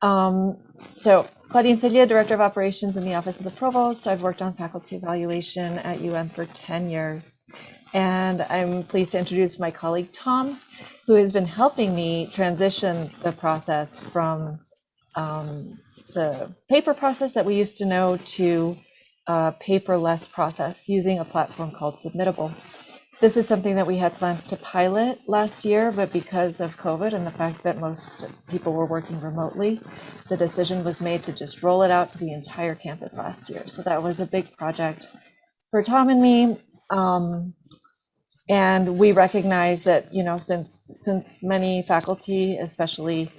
So Claudine Celia, Director of Operations in the Office of the Provost. I've worked on faculty evaluation at UM for 10 years. And I'm pleased to introduce my colleague, Tom, who has been helping me transition the process from the paper process that we used to know to a paperless process using a platform called Submittable. This is something that we had plans to pilot last year, but because of COVID and the fact that most people were working remotely, the decision was made to just roll it out to the entire campus last year. So that was a big project for Tom and me. And we recognize that, you know, since many faculty, especially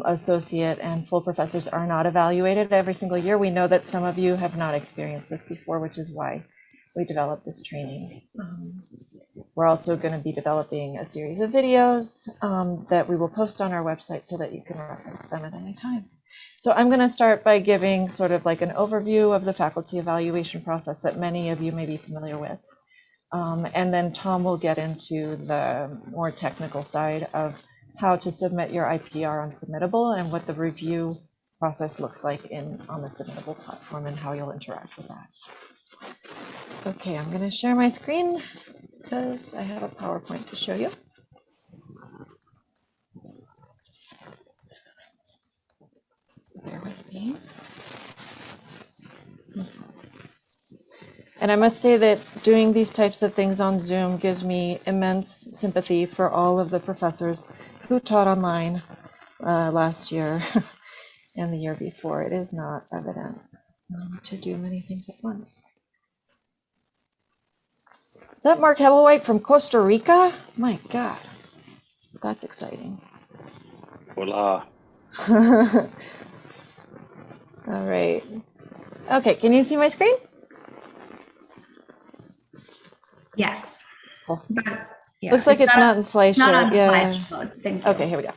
associate and full professors, are not evaluated every single year, we know that some of you have not experienced this before, which is why we developed this training. We're also going to be developing a series of videos that we will post on our website so that you can reference them at any time. So I'm going to start by giving sort of like an overview of the faculty evaluation process that many of you may be familiar with. And then Tom will get into the more technical side of how to submit your IPR on Submittable and what the review process looks like on the Submittable platform and how you'll interact with that. Okay, I'm going to share my screen because I have a PowerPoint to show you. Bear with me. And I must say that doing these types of things on Zoom gives me immense sympathy for all of the professors who taught online last year and the year before. It is not evident to do many things at once. Is that Mark Hebblewhite from Costa Rica? My God, that's exciting. Hola. All right. Okay, can you see my screen? Yes. Cool. But, yeah, looks like it's not in slideshow. Not on yeah. slideshow. Thank you. Okay, here we go.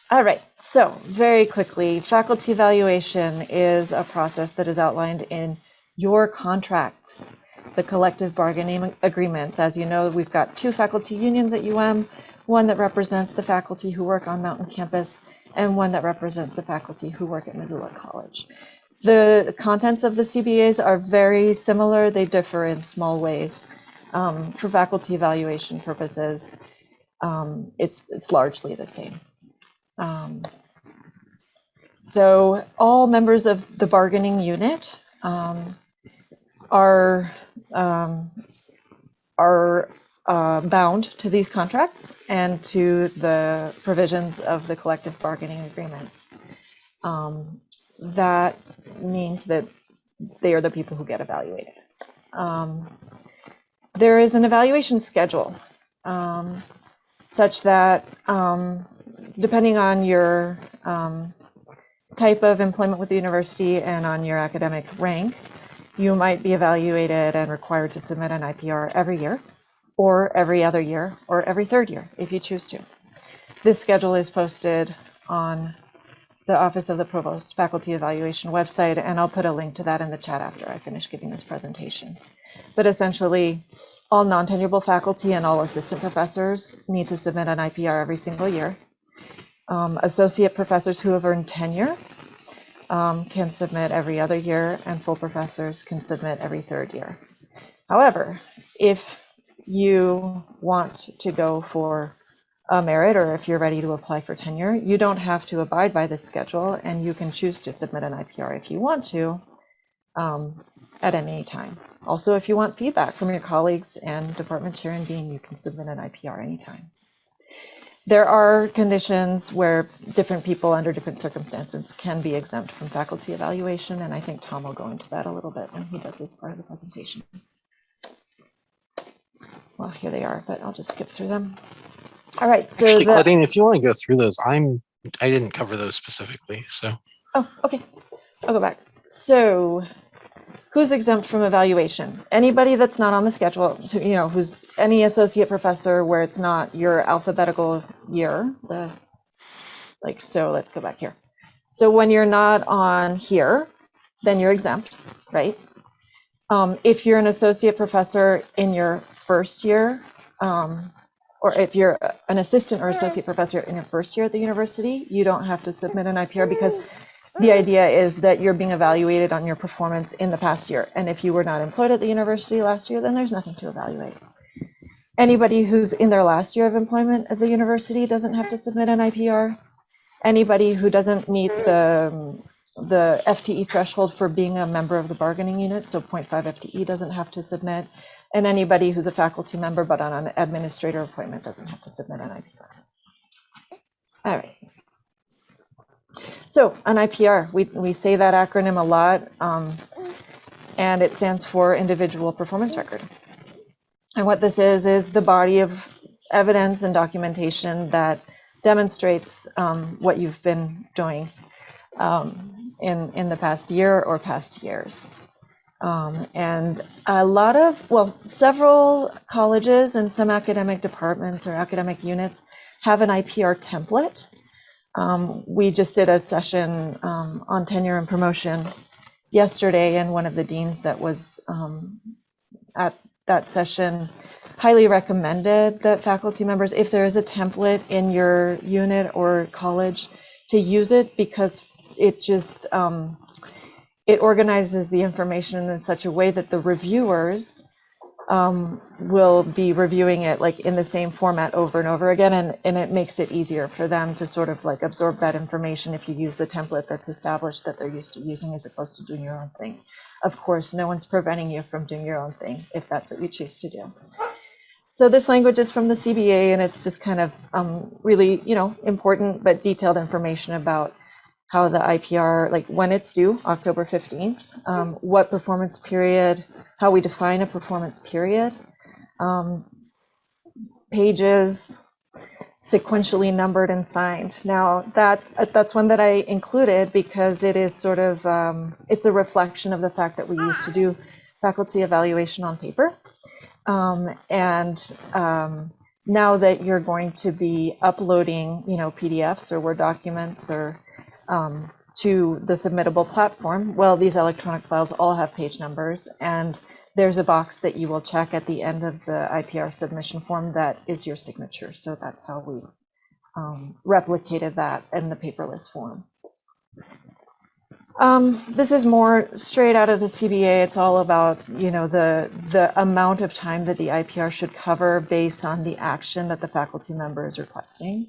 All right, so very quickly, faculty evaluation is a process that is outlined in your contracts, the collective bargaining agreements. As you know, we've got 2 faculty unions at UM, one that represents the faculty who work on Mountain Campus and one that represents the faculty who work at Missoula College. The contents of the CBAs are very similar. They differ in small ways. For faculty evaluation purposes, it's largely the same. So all members of the bargaining unit are bound to these contracts and to the provisions of the collective bargaining agreements. That means that they are the people who get evaluated. There is an evaluation schedule such that depending on your type of employment with the university and on your academic rank, you might be evaluated and required to submit an IPR every year, or every other year, or every 3rd year, if you choose to. This schedule is posted on the Office of the Provost Faculty Evaluation website, and I'll put a link to that in the chat after I finish giving this presentation. But essentially, all non-tenurable faculty and all assistant professors need to submit an IPR every single year. Associate professors who have earned tenure can submit every other year, and full professors can submit every 3rd year. However, if you want to go for a merit, or if you're ready to apply for tenure, you don't have to abide by this schedule, and you can choose to submit an IPR if you want to at any time. Also, if you want feedback from your colleagues and department chair and dean, you can submit an IPR anytime. There are conditions where different people under different circumstances can be exempt from faculty evaluation, and I think Tom will go into that a little bit when he does his part of the presentation. Well, here they are, but I'll just skip through them. All right, so actually, Claudine, if you want to go through those, I didn't cover those specifically, so. Oh, okay, I'll go back. So who's exempt from evaluation? Anybody that's not on the schedule, so, you know, who's any associate professor where it's not your alphabetical year. So let's go back here. So when you're not on here, then you're exempt, right? If you're an associate professor in your 1st year, or if you're an assistant or associate professor in your first year at the university, you don't have to submit an IPR, because the idea is that you're being evaluated on your performance in the past year. And if you were not employed at the university last year, then there's nothing to evaluate. Anybody who's in their last year of employment at the university doesn't have to submit an IPR. Anybody who doesn't meet the FTE threshold for being a member of the bargaining unit, so 0.5 FTE, doesn't have to submit. And anybody who's a faculty member but on an administrator appointment doesn't have to submit an IPR. All right. So an IPR, we say that acronym a lot, and it stands for Individual Performance Record. And what this is the body of evidence and documentation that demonstrates what you've been doing in the past year or past years. And a lot of, well, several colleges and some academic departments or academic units have an IPR template. We just did a session on tenure and promotion yesterday, and one of the deans that was at that session highly recommended that faculty members, if there is a template in your unit or college, to use it, because it just it organizes the information in such a way that the reviewers will be reviewing it like in the same format over and over again, and it makes it easier for them to sort of like absorb that information if you use the template that's established that they're used to using, as opposed to doing your own thing. Of course, no one's preventing you from doing your own thing if that's what you choose to do. So this language is from the CBA, and it's just kind of really, important but detailed information about how the IPR, like when it's due, October 15th, what performance period, how we define a performance period, pages, sequentially numbered and signed. Now that's one that I included because it is sort of, it's a reflection of the fact that we used to do faculty evaluation on paper. Now that you're going to be uploading, PDFs or Word documents or to the Submittable platform, well, these electronic files all have page numbers, and there's a box that you will check at the end of the IPR submission form that is your signature. So that's how we've replicated that in the paperless form. This is more straight out of the CBA. It's all about, the amount of time that the IPR should cover based on the action that the faculty member is requesting.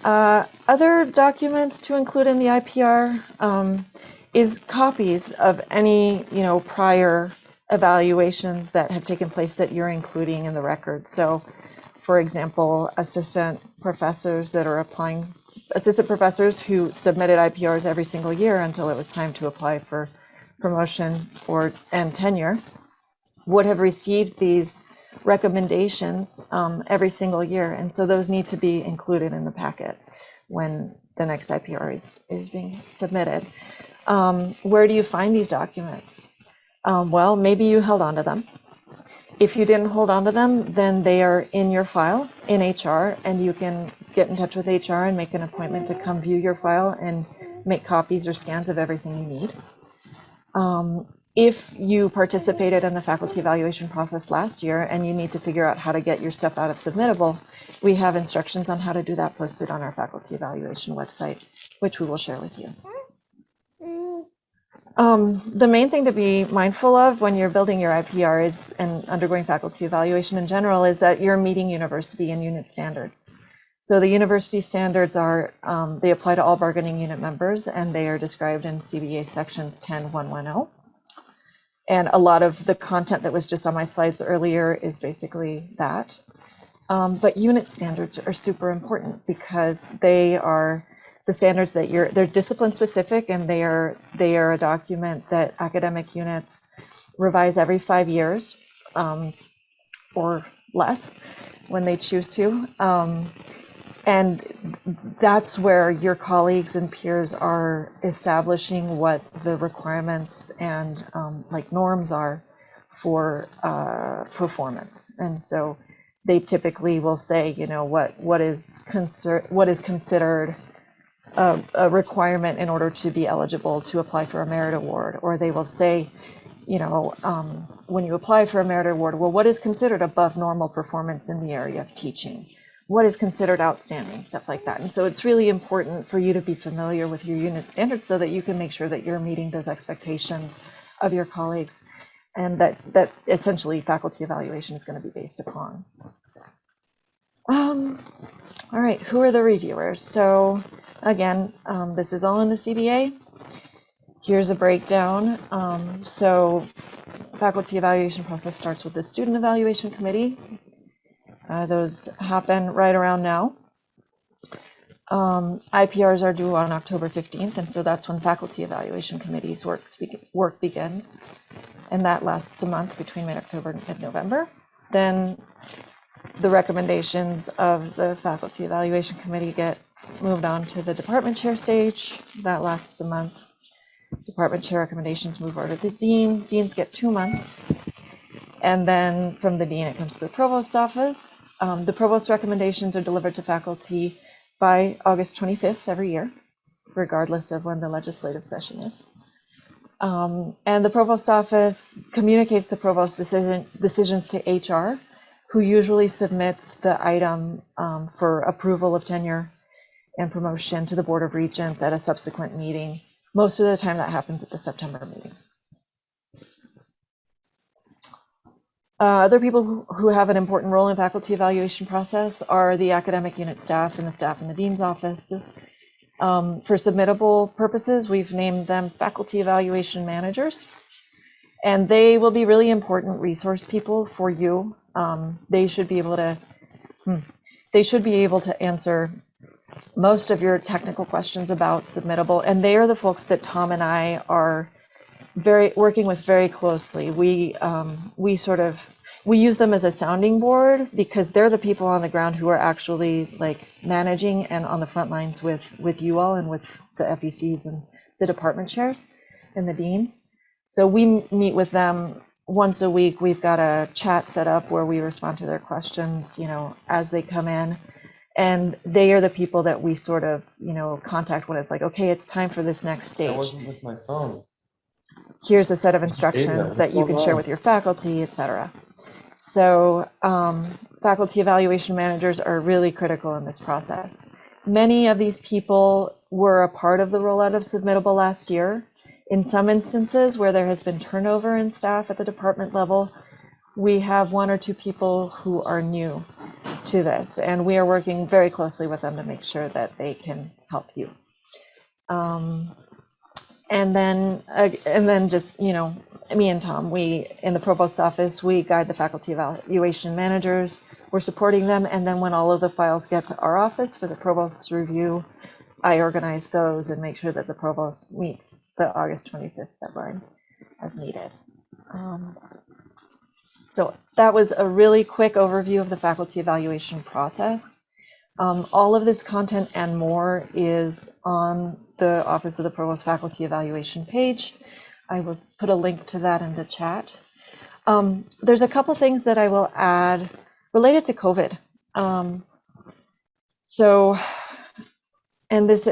Other documents to include in the IPR is copies of any, prior evaluations that have taken place that you're including in the record. So, for example, assistant professors who submitted IPRs every single year until it was time to apply for promotion and tenure would have received these recommendations every single year. And so those need to be included in the packet when the next IPR is being submitted. Where do you find these documents? Well, maybe you held on to them. If you didn't hold on to them, then they are in your file in HR, and you can get in touch with HR and make an appointment to come view your file and make copies or scans of everything you need. If you participated in the faculty evaluation process last year and you need to figure out how to get your stuff out of Submittable, we have instructions on how to do that posted on our faculty evaluation website, which we will share with you. The main thing to be mindful of when you're building your IPR and undergoing faculty evaluation in general is that you're meeting university and unit standards. So the university standards are, they apply to all bargaining unit members, and they are described in CBA sections 10.110. And a lot of the content that was just on my slides earlier is basically that. But unit standards are super important because they are the standards that they're discipline specific, and they are a document that academic units revise every 5 years or less when they choose to. And that's where your colleagues and peers are establishing what the requirements and norms are for performance. And so they typically will say, what is considered a requirement in order to be eligible to apply for a merit award, or they will say, when you apply for a merit award, well, what is considered above normal performance in the area of teaching? What is considered outstanding, stuff like that. And so it's really important for you to be familiar with your unit standards so that you can make sure that you're meeting those expectations of your colleagues, and that essentially faculty evaluation is going to be based upon. All right, who are the reviewers? So again, this is all in the CBA. Here's a breakdown. So faculty evaluation process starts with the student evaluation committee. Those happen right around now. IPRs are due on October 15th, and so that's when faculty evaluation committees work begins, and that lasts a month between mid-October and mid-November. Then the recommendations of the faculty evaluation committee get moved on to the department chair stage. That lasts a month. Department chair recommendations move over to the dean. Deans get 2 months. And then from the dean, it comes to the provost's office. The provost recommendations are delivered to faculty by August 25th every year, regardless of when the legislative session is. And the provost's office communicates the provost's decisions to HR, who usually submits the item for approval of tenure and promotion to the Board of Regents at a subsequent meeting. Most of the time that happens at the September meeting. Other people who have an important role in faculty evaluation process are the academic unit staff and the staff in the dean's office. For submittable purposes, we've named them faculty evaluation managers, and they will be really important resource people for you. They should be able to answer most of your technical questions about submittable, and they are the folks that Tom and I are working with very closely. We use them as a sounding board because they're the people on the ground who are actually like managing and on the front lines with you all and with the FECs and the department chairs and the deans. So we meet with them once a week. We've got a chat set up where we respond to their questions, as they come in. And they are the people that we sort of, contact when it's like, okay, it's time for this next stage. I wasn't with my phone. Here's a set of instructions that you can share with your faculty, etc. So faculty evaluation managers are really critical in this process. Many of these people were a part of the rollout of Submittable last year. In some instances where there has been turnover in staff at the department level, we have 1 or 2 people who are new to this, and we are working very closely with them to make sure that they can help you. And then just, me and Tom, we, in the provost's office, we guide the faculty evaluation managers. We're supporting them. And then when all of the files get to our office for the provost's review, I organize those and make sure that the provost meets the August 25th deadline as needed. So that was a really quick overview of the faculty evaluation process. All of this content and more is on the Office of the Provost Faculty Evaluation page. I will put a link to that in the chat. There's a couple things that I will add related to COVID. And this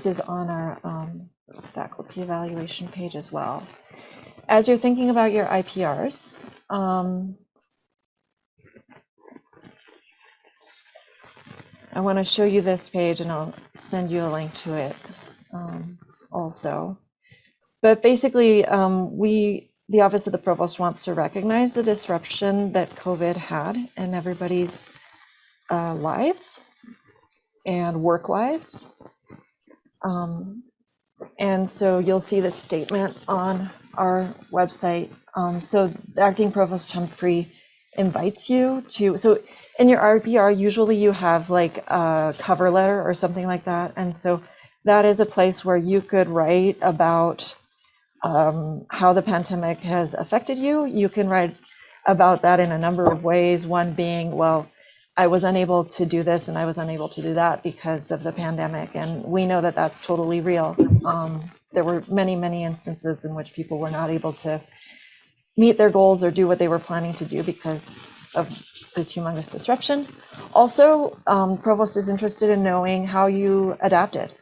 is on our faculty evaluation page as well. As you're thinking about your IPRs, I want to show you this page, and I'll send you a link to it also. But basically, the Office of the Provost wants to recognize the disruption that COVID had in everybody's lives and work lives. And so you'll see the statement on our website. So Acting Provost Humphrey invites you to, so in your IPR, usually you have like a cover letter or something like that. And so that is a place where you could write about how the pandemic has affected you. You can write about that in a number of ways. One being, well, I was unable to do this and I was unable to do that because of the pandemic. And we know that that's totally real. There were many, many instances in which people were not able to meet their goals or do what they were planning to do because of this humongous disruption. Also, Provost is interested in knowing how you adapted.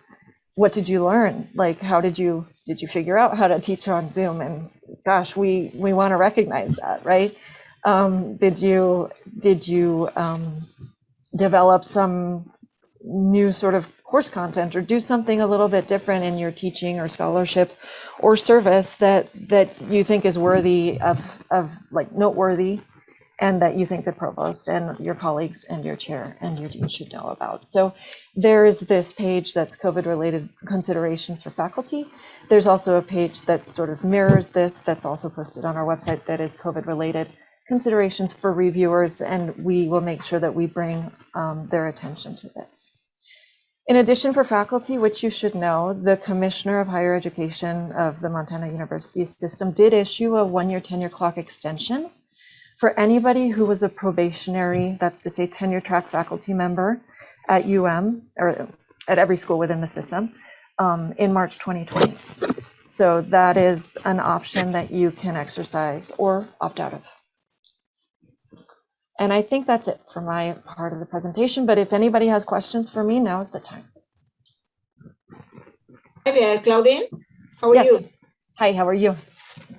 what did you learn? Like, how did you figure out how to teach on Zoom? And gosh, we want to recognize that, right? Did you develop some new sort of course content, or do something a little bit different in your teaching or scholarship or service that you think is worthy of like noteworthy, and that you think the provost and your colleagues and your chair and your dean should know about? So there's this page that's COVID related considerations for faculty. There's also a page that sort of mirrors this, that's also posted on our website, that is COVID related considerations for reviewers, and we will make sure that we bring their attention to this. In addition, for faculty, which you should know, the Commissioner of Higher Education of the Montana University System did issue a 1-year tenure clock extension for anybody who was a probationary, that's to say tenure track faculty member at UM, or at every school within the system, in March 2020. So that is an option that you can exercise or opt out of. And I think that's it for my part of the presentation, but if anybody has questions for me, now is the time. Hi there, Claudine. How are Yes. you? Hi, how are you?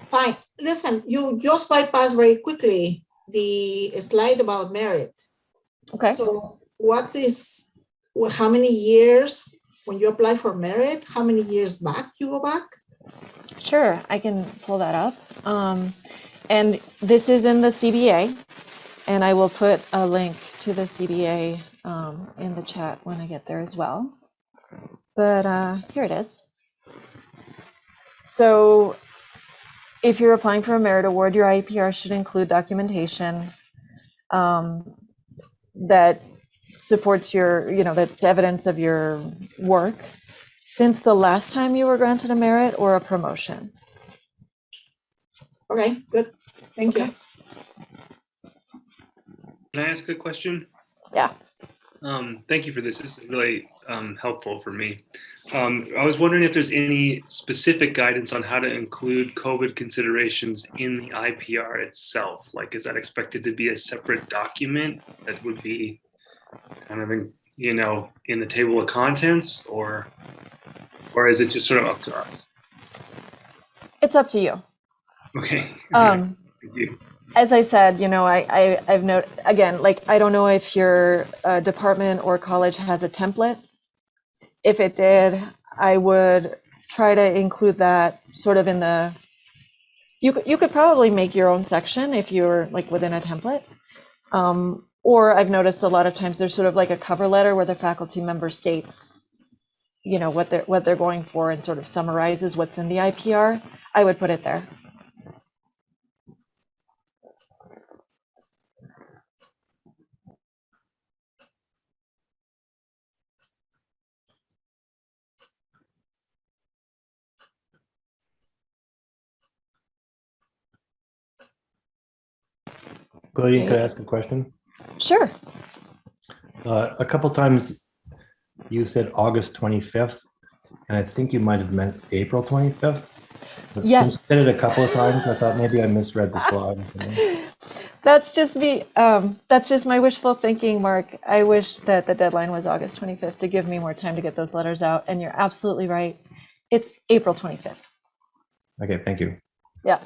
Fine. Listen, you just bypassed very quickly the slide about merit. Okay. So how many years, when you apply for merit, how many years back you go back? Sure, I can pull that up. And this is in the CBA, and I will put a link to the CBA in the chat when I get there as well. But here it is. So if you're applying for a merit award, your IPR should include documentation that supports your, that's evidence of your work since the last time you were granted a merit or a promotion. Okay, good. Thank you. Can I ask a question? Yeah. Thank you for this. This is really helpful for me. I was wondering if there's any specific guidance on how to include COVID considerations in the IPR itself. Like, is that expected to be a separate document that would be kind of in the table of contents, or is it just sort of up to us? It's up to you. Okay. Thank you. As I said, I've noted, again, like, I don't know if your department or college has a template. If it did, I would try to include that sort of in the, you could probably make your own section if you're like within a template. Or I've noticed a lot of times there's sort of like a cover letter where the faculty member states, what they're going for and sort of summarizes what's in the IPR. I would put it there. Claudine, could I ask a question? Sure. A couple times you said August 25th, and I think you might have meant April 25th. But Yes. Since you said it a couple of times, I thought maybe I misread the slide. That's just me. That's just my wishful thinking, Mark. I wish that the deadline was August 25th to give me more time to get those letters out. And you're absolutely right. It's April 25th. Okay, thank you. Yeah.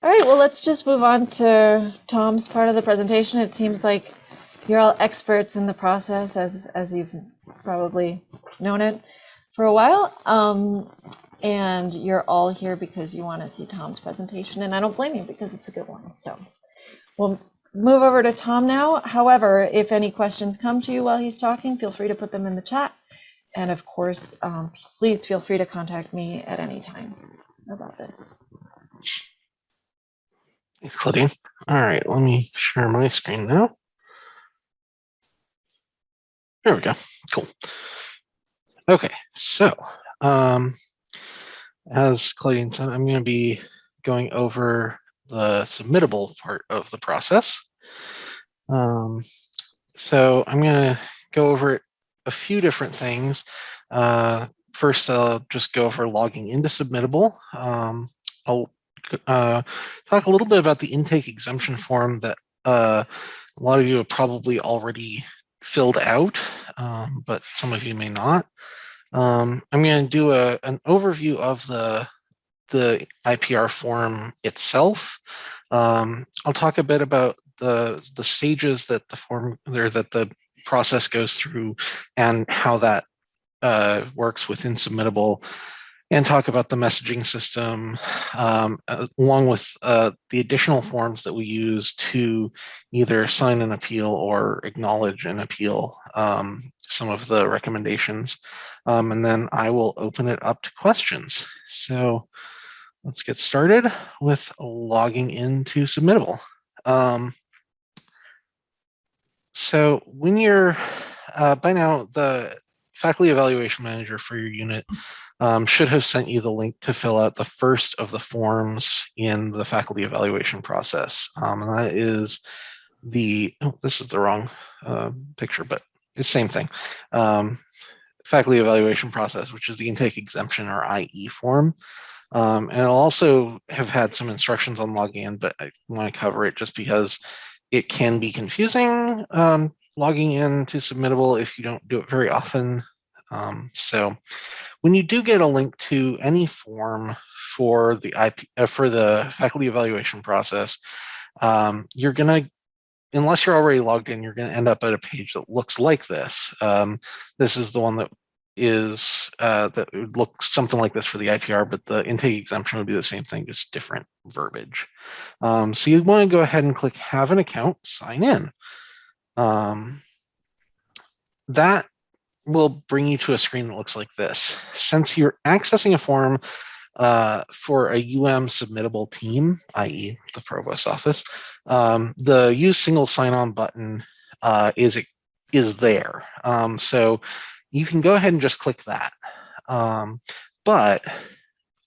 All right, well, let's just move on to Tom's part of the presentation. It seems like you're all experts in the process, as you've probably known it for a while. And you're all here because you want to see Tom's presentation, and I don't blame you because it's a good one. So we'll move over to Tom now. However, if any questions come to you while he's talking, feel free to put them in the chat. And of course, please feel free to contact me at any time about this. Thanks, Claudine. All right, let me share my screen now. There we go. Cool. Okay, so as Claudine said, I'm going to be going over the submittable part of the process. So I'm going to go over a few different things. First, I'll just go over logging into Submittable. I'll talk a little bit about the intake exemption form that a lot of you have probably already filled out, but some of you may not. I'm going to do an overview of the IPR form itself. I'll talk a bit about the stages that the form there that the process goes through and how that works within Submittable, and talk about the messaging system, along with the additional forms that we use to either sign an appeal or acknowledge an appeal, some of the recommendations. And then I will open it up to questions. So let's get started with logging into Submittable. So when you're, by now, the faculty evaluation manager for your unit should have sent you the link to fill out the first of the forms in the faculty evaluation process. And that is this is the wrong picture, but it's the same thing. Faculty evaluation process, which is the intake exemption or IE form. And I'll also have had some instructions on logging in, but I want to cover it just because it can be confusing logging in to Submittable if you don't do it very often. So when you do get a link to any form for the for the faculty evaluation process, you're gonna, unless you're already logged in, you're gonna end up at a page that looks like this. This is the one that is that would look something like this for the IPR, but the intake exemption would be the same thing, just different verbiage. So you want to go ahead and click Have an Account, Sign In. That will bring you to a screen that looks like this. Since you're accessing a form for a Submittable team, i.e. the Provost Office, the Use Single Sign-On button is there. So you can go ahead and just click that. But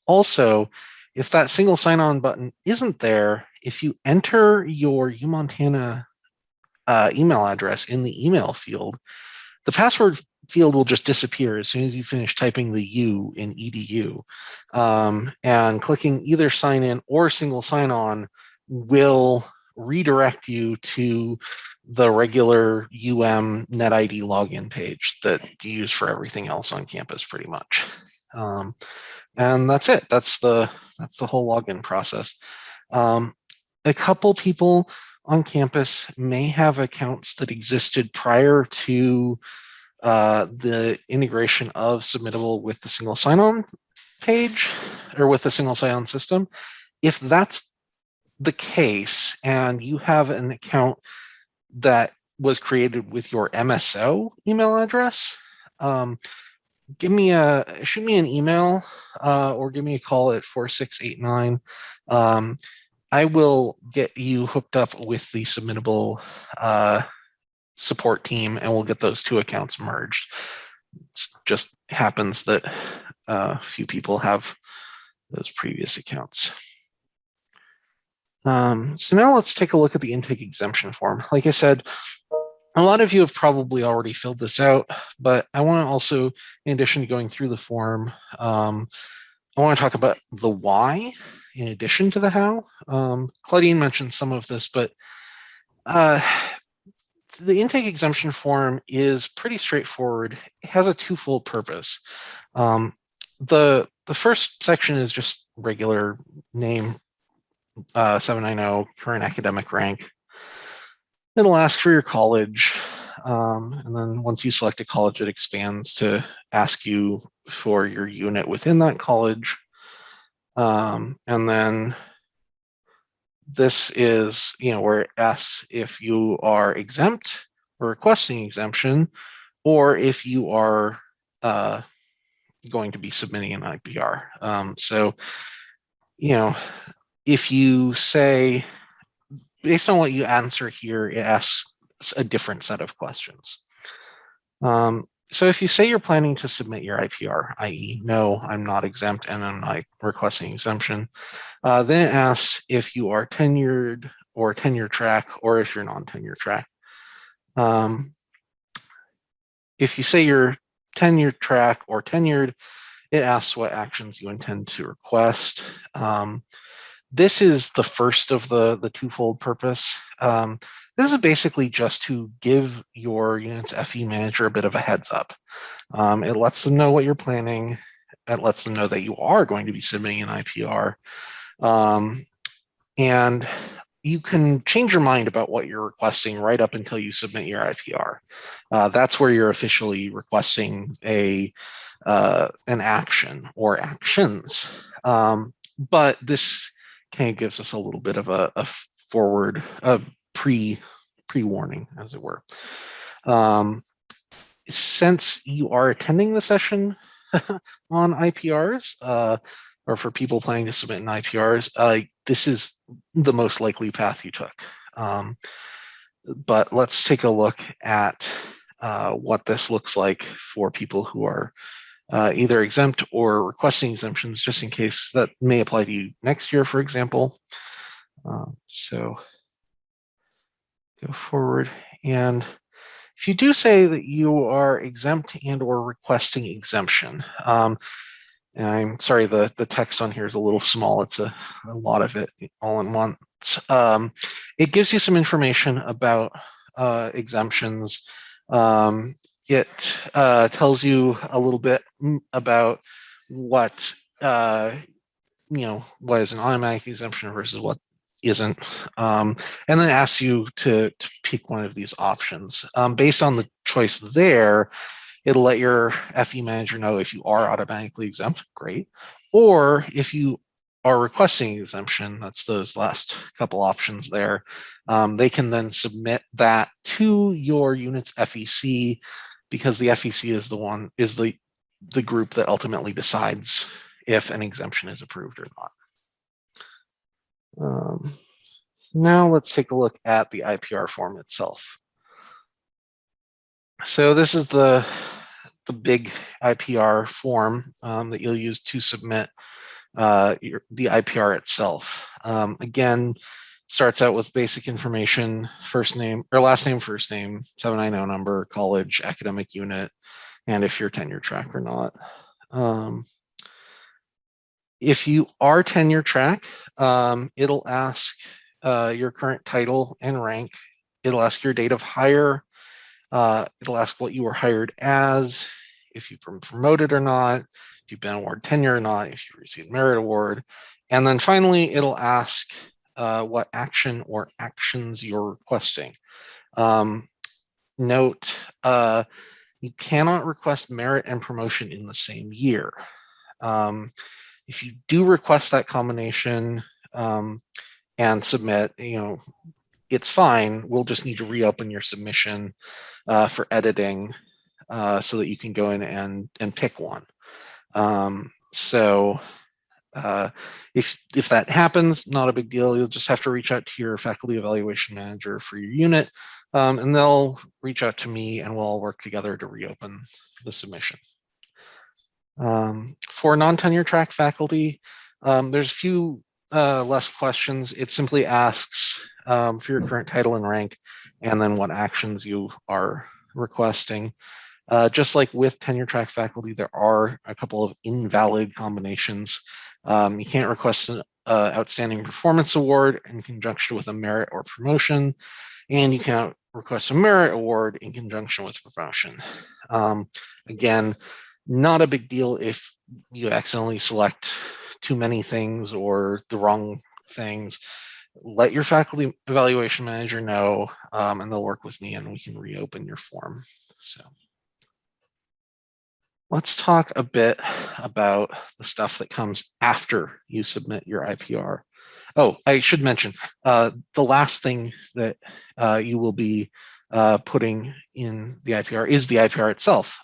also, if that single sign-on button isn't there, if you enter your UMontana email address in the email field, the password field will just disappear as soon as you finish typing the U in EDU. And clicking either sign in or single sign on will redirect you to the regular NetID login page that you use for everything else on campus pretty much. And that's it. That's the whole login process. A couple people on campus may have accounts that existed prior to the integration of Submittable with the single sign-on page or with the single sign-on system. If that's the case and you have an account that was created with your MSO email address, shoot me an email or give me a call at 4689. I will get you hooked up with the Submittable support team, and we'll get those two accounts merged. It just happens that a few people have those previous accounts. So now let's take a look at the intake exemption form. Like I said, a lot of you have probably already filled this out, but I want to also, in addition to going through the form, I want to talk about the why in addition to the how. Claudine mentioned some of this, but the intake exemption form is pretty straightforward. It has a twofold purpose. The first section is just regular name, 790, current academic rank. It'll ask for your college. And then once you select a college, it expands to ask you for your unit within that college. And then this is, where it asks if you are exempt or requesting exemption, or if you are going to be submitting an IPR. So, if you say, based on what you answer here, it asks a different set of questions. So if you say you're planning to submit your IPR, i.e., no, I'm not exempt and I'm not requesting exemption, then it asks if you are tenured or tenure track, or if you're non-tenure track. If you say you're tenure track or tenured, it asks what actions you intend to request. This is the first of the twofold purpose. This is basically just to give your unit's FE manager a bit of a heads up. It lets them know what you're planning. It lets them know that you are going to be submitting an IPR. And you can change your mind about what you're requesting right up until you submit your IPR. That's where you're officially requesting an action or actions. But this kind of gives us a little bit of a forward, pre-warning, as it were. Since you are attending the session on IPRs, or for people planning to submit in IPRs, this is the most likely path you took. But let's take a look at what this looks like for people who are either exempt or requesting exemptions, just in case that may apply to you next year, for example. So go forward. And if you do say that you are exempt and or requesting exemption, and I'm sorry, the text on here is a little small. It's a lot of it all in once. It gives you some information about exemptions. It tells you a little bit about what what is an automatic exemption versus what isn't, and then asks you to pick one of these options. Based on the choice there, it'll let your FE manager know if you are automatically exempt, great, or if you are requesting exemption, that's those last couple options there. They can then submit that to your unit's FEC, because the FEC is the group that ultimately decides if an exemption is approved or not. Now let's take a look at the IPR form itself. So this is the big IPR form that you'll use to submit the IPR itself. Again, starts out with basic information: first name or last name, first name, 790 number, college, academic unit, and if you're tenure track or not. If you are tenure track, it'll ask your current title and rank. It'll ask your date of hire. It'll ask what you were hired as, if you've been promoted or not, if you've been awarded tenure or not, if you received merit award. And then finally, it'll ask what action or actions you're requesting. Note, you cannot request merit and promotion in the same year. If you do request that combination and submit, it's fine. We'll just need to reopen your submission for editing so that you can go in and pick one. If that happens, not a big deal. You'll just have to reach out to your faculty evaluation manager for your unit, and they'll reach out to me, and we'll all work together to reopen the submission. For non-tenure track faculty, there's a few less questions. It simply asks for your current title and rank, and then what actions you are requesting. Just like with tenure track faculty, there are a couple of invalid combinations. You can't request an outstanding performance award in conjunction with a merit or promotion, and you can't request a merit award in conjunction with promotion. Again, not a big deal if you accidentally select too many things or the wrong things. Let your faculty evaluation manager know, and they'll work with me and we can reopen your form. So let's talk a bit about the stuff that comes after you submit your IPR. Oh, I should mention, the last thing that you will be putting in the IPR is the IPR itself,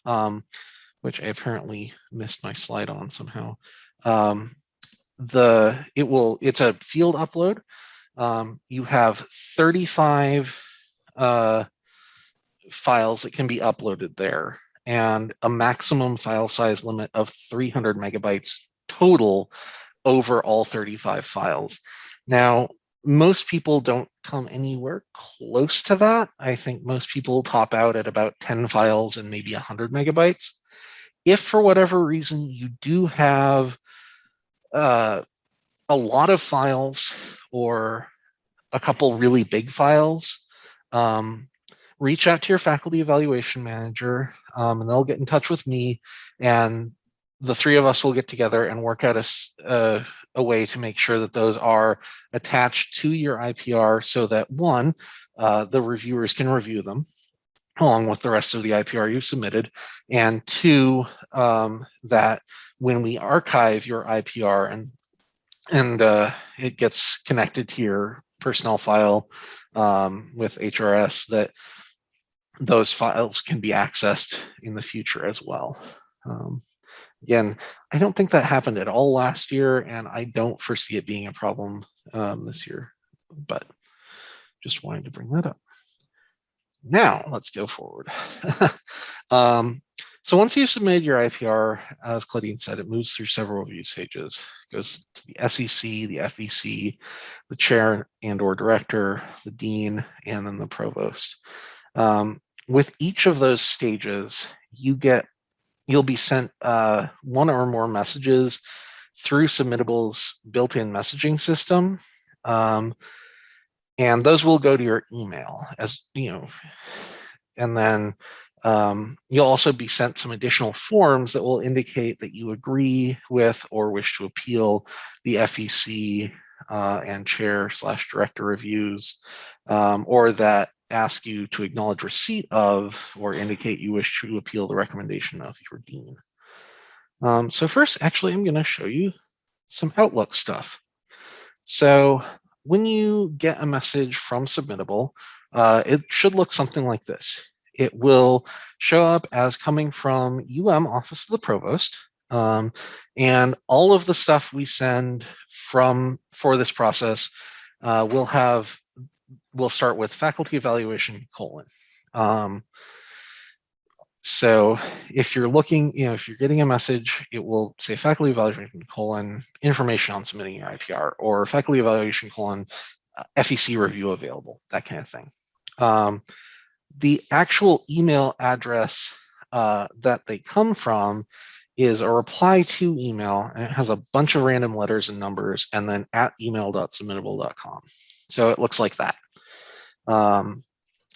which I apparently missed my slide on somehow. It's a field upload. You have 35 files that can be uploaded there. and a maximum file size limit of 300 megabytes total over all 35 files. Now, most people don't come anywhere close to that. I think most people top out at about 10 files and maybe 100 megabytes. If for whatever reason you do have a lot of files or a couple really big files, reach out to your faculty evaluation manager, and they'll get in touch with me, and the three of us will get together and work out a way to make sure that those are attached to your IPR so that one, the reviewers can review them along with the rest of the IPR you've submitted, and two, that when we archive your IPR and it gets connected to your personnel file with HRS, that those files can be accessed in the future as well. Again, I don't think that happened at all last year, and I don't foresee it being a problem this year, but just wanted to bring that up. Now let's go forward. So once you've submitted your IPR, as Claudine said, it moves through several review stages. It goes to the SEC, the FEC, the chair and or director, the dean, and then the provost. With each of those stages, you'll be sent one or more messages through Submittable's built-in messaging system. And those will go to your email, as you know, and then you'll also be sent some additional forms that will indicate that you agree with or wish to appeal the FEC and chair/director reviews, or that ask you to acknowledge receipt of or indicate you wish to appeal the recommendation of your dean. So first, actually, I'm going to show you some Outlook stuff. So when you get a message from Submittable, it should look something like this. It will show up as coming from Office of the Provost, and all of the stuff we send for this process will start with faculty evaluation : so if you're looking, if you're getting a message, it will say faculty evaluation : information on submitting your IPR, or faculty evaluation : FEC review available, that kind of thing. The actual email address that they come from is a reply to email, and it has a bunch of random letters and numbers, and then @email.submittable.com. So it looks like that.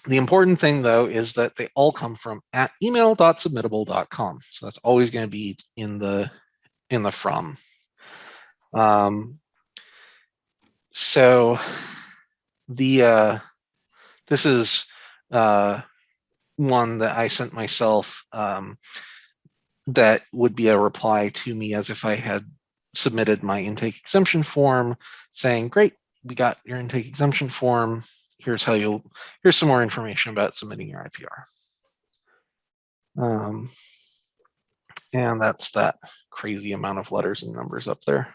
The important thing, though, is that they all come from @email.submittable.com. So that's always going to be in the from. So this is one that I sent myself that would be a reply to me as if I had submitted my intake exemption form saying, great, we got your intake exemption form. Here's some more information about submitting your IPR. And that's that crazy amount of letters and numbers up there.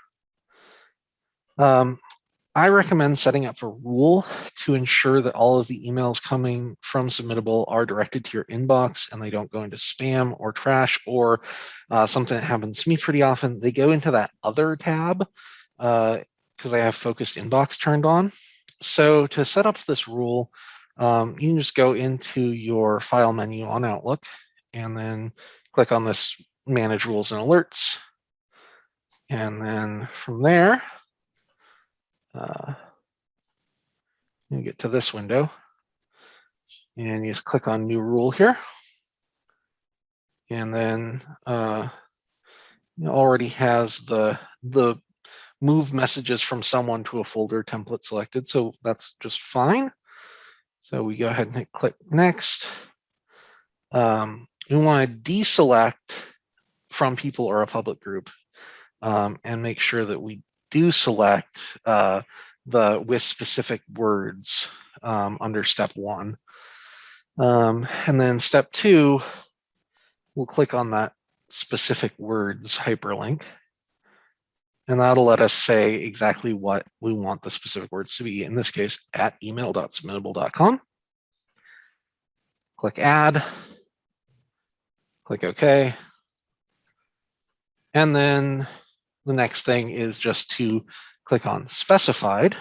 I recommend setting up a rule to ensure that all of the emails coming from Submittable are directed to your inbox and they don't go into spam or trash, or something that happens to me pretty often. They go into that other tab because I have focused inbox turned on. So to set up this rule, you can just go into your file menu on Outlook and then click on this Manage Rules and Alerts. And then from there, you get to this window and you just click on New Rule here. And then it already has the move messages from someone to a folder template selected, so that's just fine. So we go ahead and click Next. We want to deselect from people or a public group, and make sure that we do select the with specific words under step 1. And then step 2, we'll click on that specific words hyperlink. And that'll let us say exactly what we want the specific words to be. In this case, @email.submittable.com. Click Add. Click OK. And then the next thing is just to click on specified.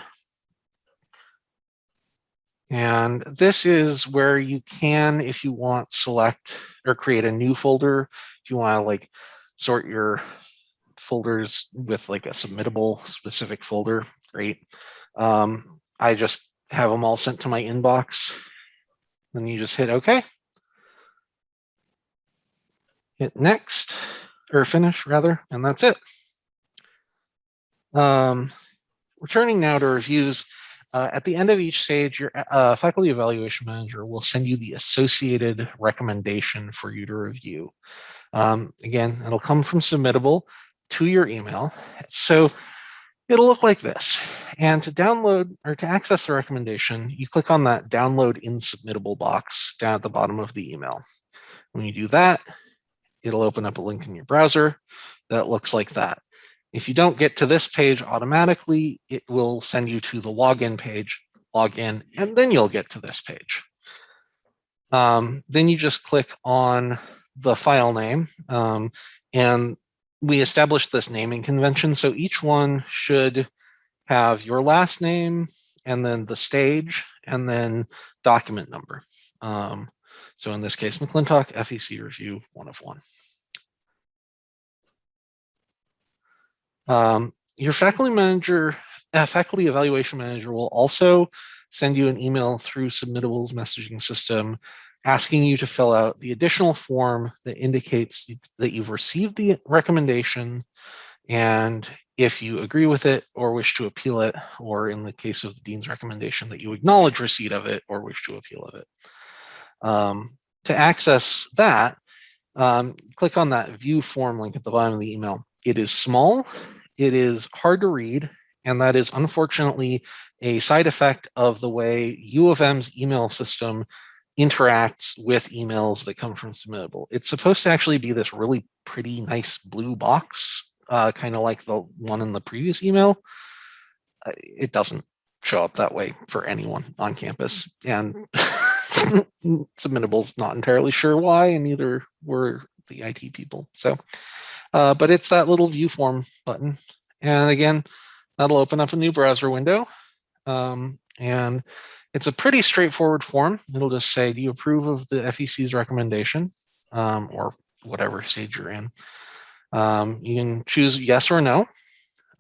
And this is where you can, if you want, select or create a new folder. If you want to like sort your folders with like a submittable specific folder, great. I just have them all sent to my inbox. Then you just hit OK. Hit next, or finish rather, and that's it. Returning now to reviews. At the end of each stage, your faculty evaluation manager will send you the associated recommendation for you to review. Again, it'll come from Submittable to your email. So it'll look like this. And to download or to access the recommendation, you click on that download in Submittable box down at the bottom of the email. When you do that, it'll open up a link in your browser that looks like that. If you don't get to this page automatically, it will send you to the login page, log in, and then you'll get to this page. Then you just click on the file name, and we established this naming convention. So each one should have your last name and then the stage and then document number. So in this case, McClintock FEC Review 1 of 1. Your faculty evaluation manager will also send you an email through Submittable's messaging system asking you to fill out the additional form that indicates that you've received the recommendation and if you agree with it or wish to appeal it, or in the case of the dean's recommendation, that you acknowledge receipt of it or wish to appeal of it. To access that, click on that view form link at the bottom of the email. It is small, it is hard to read, and that is unfortunately a side effect of the way U of M's email system interacts with emails that come from Submittable. It's supposed to actually be this really pretty nice blue box, kind of like the one in the previous email. It doesn't show up that way for anyone on campus, and Submittable's not entirely sure why, and neither were the IT people. So, but it's that little view form button. And again, that'll open up a new browser window. And it's a pretty straightforward form. It'll just say, do you approve of the FEC's recommendation, or whatever stage you're in? You can choose yes or no.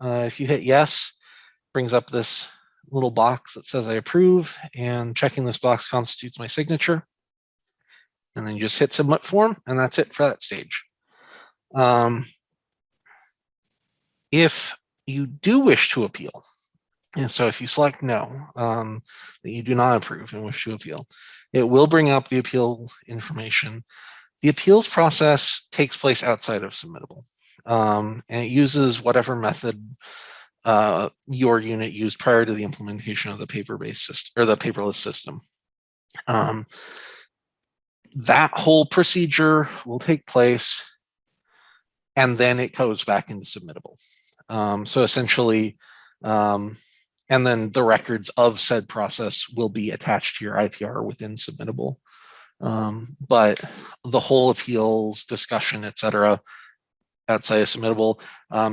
If you hit yes, brings up this little box that says I approve, and checking this box constitutes my signature. And then you just hit submit form, and that's it for that stage. If you do wish to appeal, and so if you select no, that you do not approve and wish to appeal, it will bring up the appeal information. The appeals process takes place outside of Submittable, and it uses whatever method your unit used prior to the implementation of the paper-based system or the paperless system. That whole procedure will take place, and then it goes back into Submittable. So essentially, and then the records of said process will be attached to your IPR within Submittable. But the whole appeals discussion, et cetera, outside of Submittable.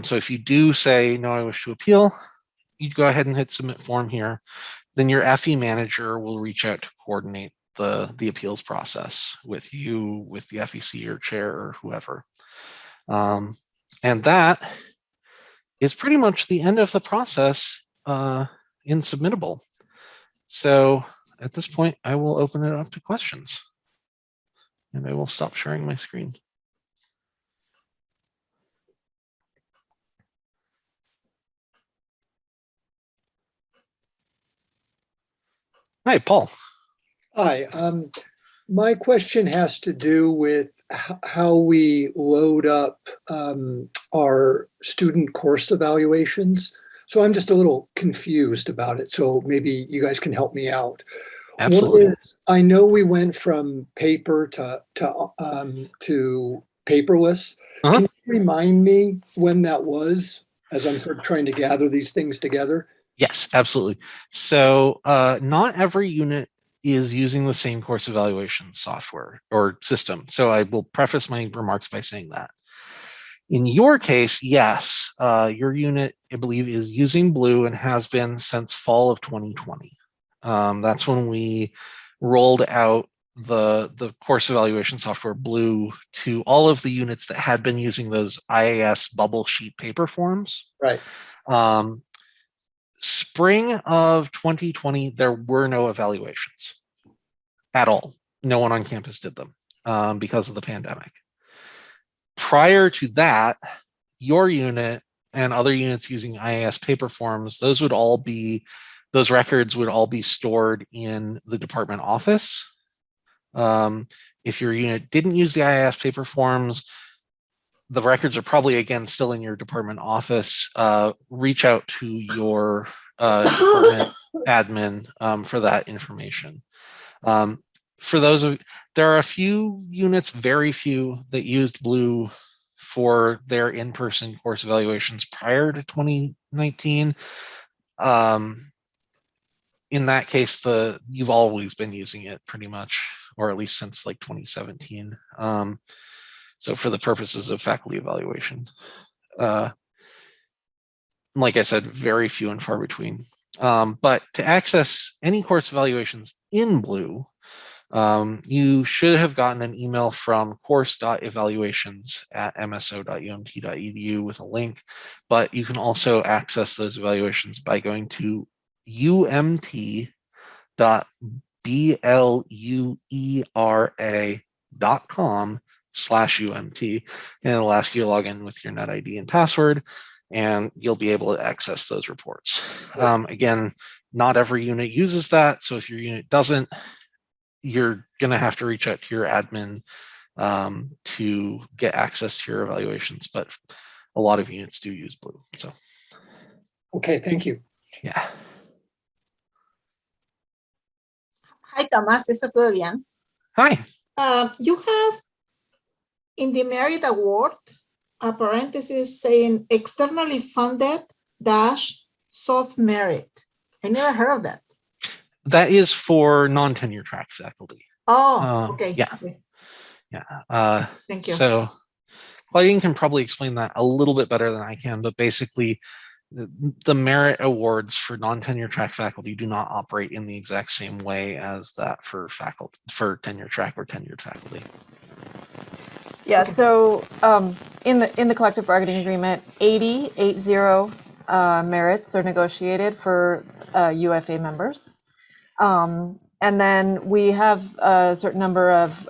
So if you do say, no, I wish to appeal, you go ahead and hit submit form here. Then your FE manager will reach out to coordinate the appeals process with you, with the FEC or chair or whoever. And that is pretty much the end of the process in Submittable. So at this point, I will open it up to questions. And I will stop sharing my screen. Hi, Paul. Hi. My question has to do with how we load up our student course evaluations. So I'm just a little confused about it. So maybe you guys can help me out. Absolutely. One is, I know we went from paper to paperless. Can you remind me when that was, as I'm sort of trying to gather these things together? Yes, absolutely. So not every unit is using the same course evaluation software or system. So I will preface my remarks by saying that. In your case, yes, your unit, I believe, is using Blue and has been since fall of 2020. That's when we rolled out the course evaluation software Blue to all of the units that had been using those IAS bubble sheet paper forms. Right. Spring of 2020, there were no evaluations at all. No one on campus did them because of the pandemic. Prior to that, your unit and other units using IAS paper forms, those records would all be stored in the department office. If your unit didn't use the IAS paper forms, the records are probably, again, still in your department office. Reach out to your department admin for that information. There are a few units, very few, that used Blue for their in-person course evaluations prior to 2019. In that case, you've always been using it pretty much, or at least since like 2017. So for the purposes of faculty evaluation, like I said, very few and far between. But to access any course evaluations in Blue, you should have gotten an email from course.evaluations@mso.umt.edu with a link, but you can also access those evaluations by going to umt.bluera.com/UMT, and it'll ask you to log in with your net ID and password, and you'll be able to access those reports. Again, not every unit uses that, so if your unit doesn't, you're going to have to reach out to your admin to get access to your evaluations, but a lot of units do use Blue. So, Okay, thank you. yeah. Hi, Thomas. This is Lilian. Hi. You have in the merit award a parenthesis saying externally funded dash soft merit. I never heard of that. That is for non-tenure track faculty. Oh, okay. Yeah. Okay. Yeah. Thank you. So Claudine can probably explain that a little bit better than I can, but basically the merit awards for non-tenure track faculty do not operate in the exact same way as that for tenure track or tenured faculty. Yeah, so in the collective bargaining agreement, 80 merits are negotiated for UFA members. And then we have a certain number of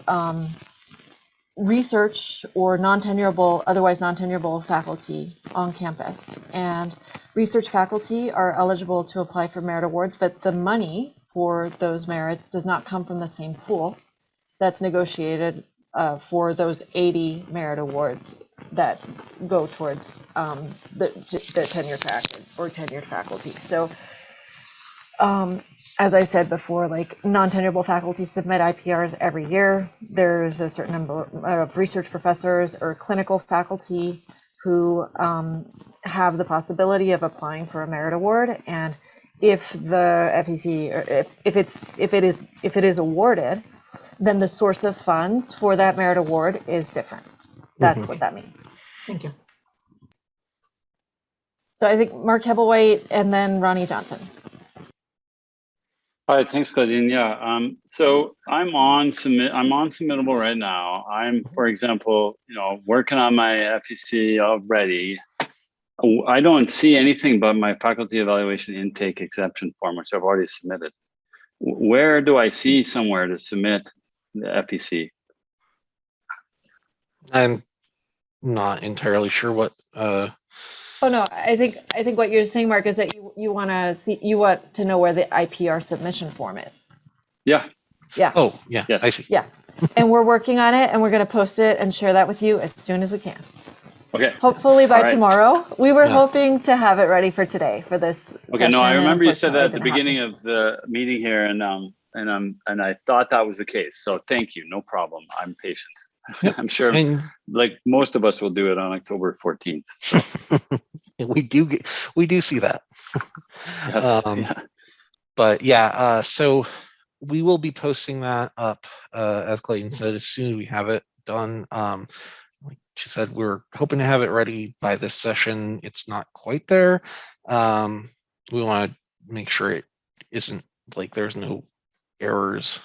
research or otherwise non-tenurable faculty on campus. And research faculty are eligible to apply for merit awards, but the money for those merits does not come from the same pool that's negotiated for those 80 merit awards that go towards the tenure track or tenured faculty. So as I said before, like non-tenurable faculty submit IPRs every year. There's a certain number of research professors or clinical faculty who have the possibility of applying for a merit award. And if the FEC, or if it is awarded, then the source of funds for that merit award is different. That's what that means. Thank you. So I think Mark Hebblewhite and then Ronnie Johnson. Hi, thanks, Claudine. Yeah, so I'm on Submittable right now. I'm, for example, working on my FEC already. I don't see anything but my faculty evaluation intake exemption form, which I've already submitted. Where do I see somewhere to submit the FEC? I'm not entirely sure what. Oh no, I think what you're saying, Mark, is that you want to know where the IPR submission form is. Yeah. Yeah. Oh, yeah. Yes. I see. Yeah. And we're working on it, and we're going to post it and share that with you as soon as we can. Okay. Hopefully by tomorrow. We were Yeah. hoping to have it ready for today for this Okay. session. No, I remember you said that at the unfortunately beginning of the meeting here, and I thought that was the case. So thank you. No problem. I'm patient. I'm sure, And like most of us will do it on October 14th. we do see that. Yes. Yeah. But yeah, so we will be posting that up, as Clayton said, as soon as we have it done. Like she said, we're hoping to have it ready by this session. It's not quite there. We want to make sure it isn't like there's no errors.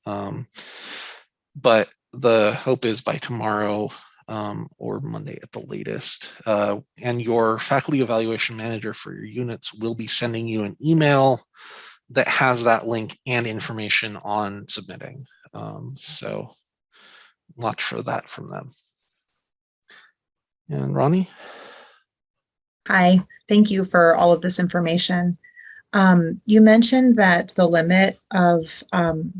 But the hope is by tomorrow or Monday at the latest. And your faculty evaluation manager for your units will be sending you an email that has that link and information on submitting. So watch for that from them. And Ronnie? Hi, thank you for all of this information. You mentioned that the limit of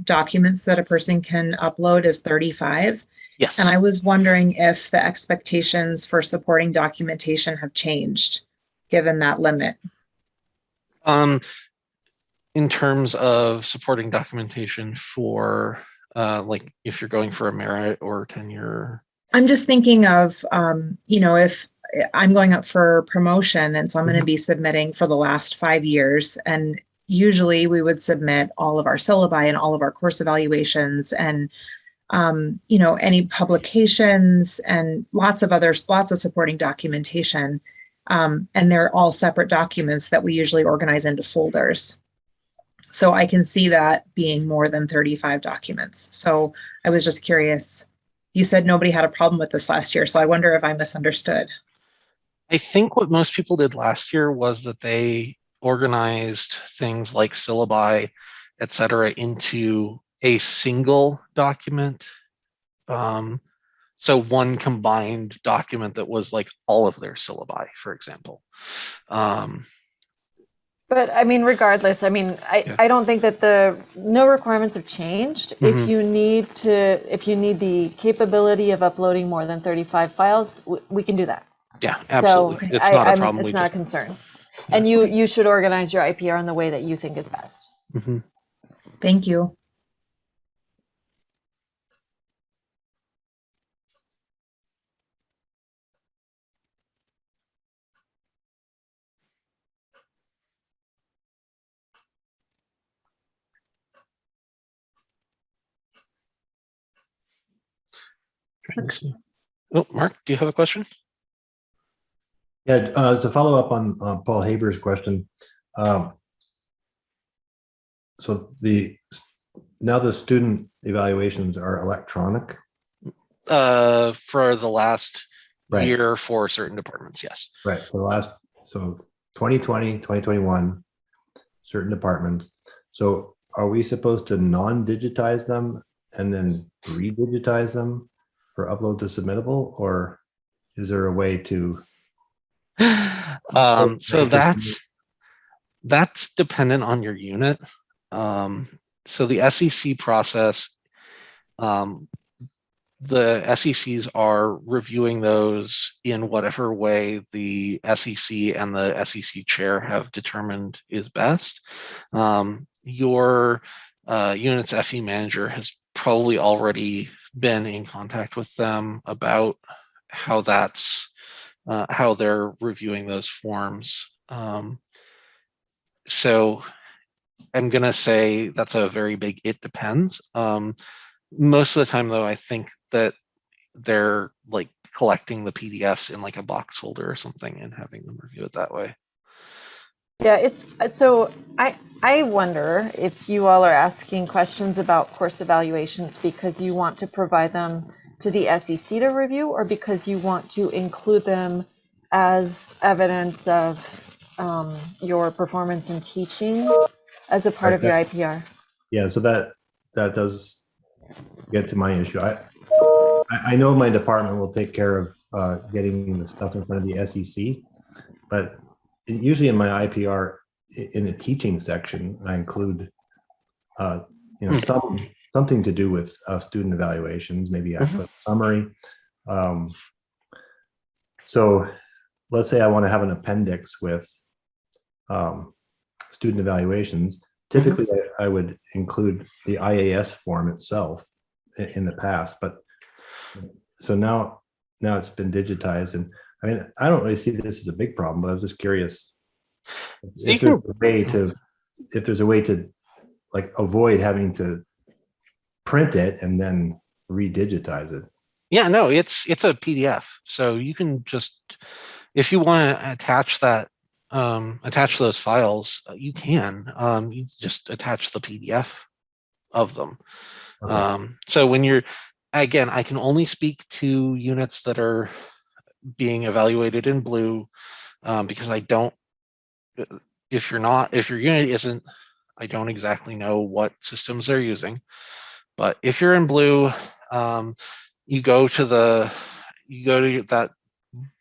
documents that a person can upload is 35. Yes. And I was wondering if the expectations for supporting documentation have changed given that limit. In terms of supporting documentation for like if you're going for a merit or tenure. I'm just thinking of, if I'm going up for promotion and so I'm going to be submitting for the last 5 years, and usually we would submit all of our syllabi and all of our course evaluations and, any publications and lots of supporting documentation. And they're all separate documents that we usually organize into folders. So I can see that being more than 35 documents. So I was just curious. You said nobody had a problem with this last year, so I wonder if I misunderstood. I think what most people did last year was that they organized things like syllabi, et cetera, into a single document. So one combined document that was like all of their syllabi, for example. But I mean, regardless, I mean, I don't think that no requirements have changed. If you need the capability of uploading more than 35 files, we can do that. Yeah, absolutely. So it's not a problem. It's not a concern. Yeah. And you should organize your IPR in the way that you think is best. Thank you. Oh, Mark, do you have a question? Yeah, as a follow-up on Paul Haber's question. So now the student evaluations are electronic? For the last year for certain departments, yes. Right, so 2020, 2021, certain departments. So are we supposed to non-digitize them and then re-digitize them for upload to Submittable, or is there a way to? So that's dependent on your unit. So the SEC process, the SECs are reviewing those in whatever way the SEC and the SEC chair have determined is best. Your unit's FE manager has probably already been in contact with them about how how they're reviewing those forms. So I'm gonna say that's a very big it depends. Most of the time though, I think that they're like collecting the PDFs in like a box folder or something and having them review it that way. Yeah, so I wonder if you all are asking questions about course evaluations because you want to provide them to the SEC to review, or because you want to include them as evidence of your performance in teaching as a part of your IPR. Yeah, so that does get to my issue. I know my department will take care of getting the stuff in front of the SEC, but usually in my IPR, in the teaching section, I include something to do with student evaluations. Maybe I put a summary. So let's say I want to have an appendix with student evaluations. Typically, I would include the IAS form itself in the past, but so now it's been digitized, and I mean, I don't really see this as a big problem, but I was just curious if there's a way to like avoid having to print it and then redigitize it. Yeah, no, it's a PDF. So you can just, if you want to attach that, attach those files, you can. You just attach the PDF of them. Okay. So when you're, again, I can only speak to units that are being evaluated in blue, because I don't, if your unit isn't, I don't exactly know what systems they're using. But if you're in blue, you go to that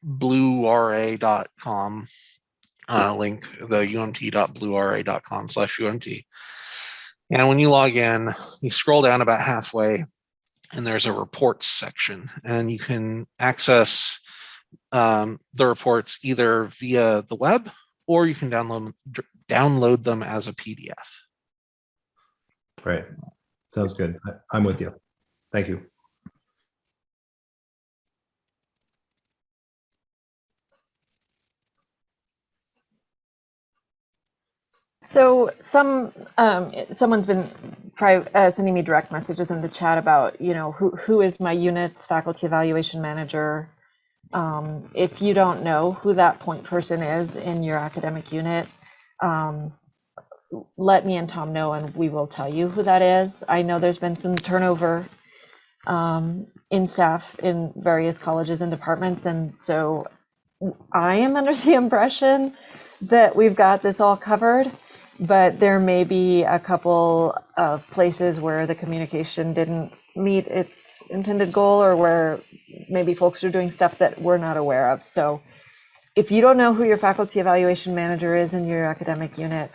bluera.com link, the umt.bluera.com/umt. And when you log in, you scroll down about halfway, and there's a reports section, and you can access the reports either via the web, or you can download them as a PDF. Right. Sounds good. I'm with you. Thank you. So someone's been sending me direct messages in the chat about, who is my unit's faculty evaluation manager. If you don't know who that point person is in your academic unit, let me and Tom know, and we will tell you who that is. I know there's been some turnover in staff in various colleges and departments, and so I am under the impression that we've got this all covered, but there may be a couple of places where the communication didn't meet its intended goal, or where maybe folks are doing stuff that we're not aware of. So if you don't know who your faculty evaluation manager is in your academic unit,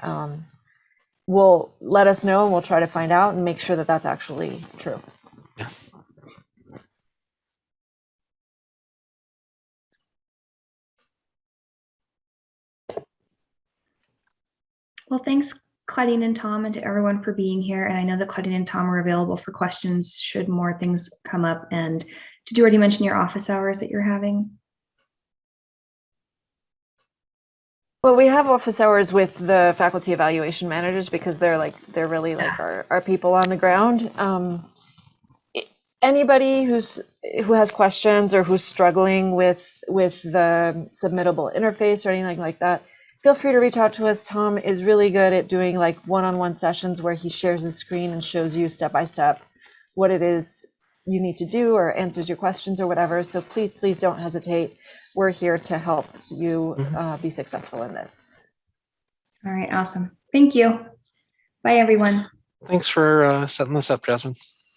will let us know, and we'll try to find out and make sure that that's actually true. Yeah. Well, thanks, Claudine and Tom, and to everyone for being here. And I know that Claudine and Tom are available for questions should more things come up. And did you already mention your office hours that you're having? Well, we have office hours with the faculty evaluation managers because they're really like our people on the ground. Anybody who has questions or who's struggling with the submittable interface or anything like that, feel free to reach out to us. Tom is really good at doing like one-on-one sessions where he shares his screen and shows you step by step what it is you need to do, or answers your questions or whatever. So please don't hesitate. We're here to help you be successful in this. All right, awesome. Thank you. Bye, everyone. Thanks for setting this up, Jasmine.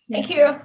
Thank you.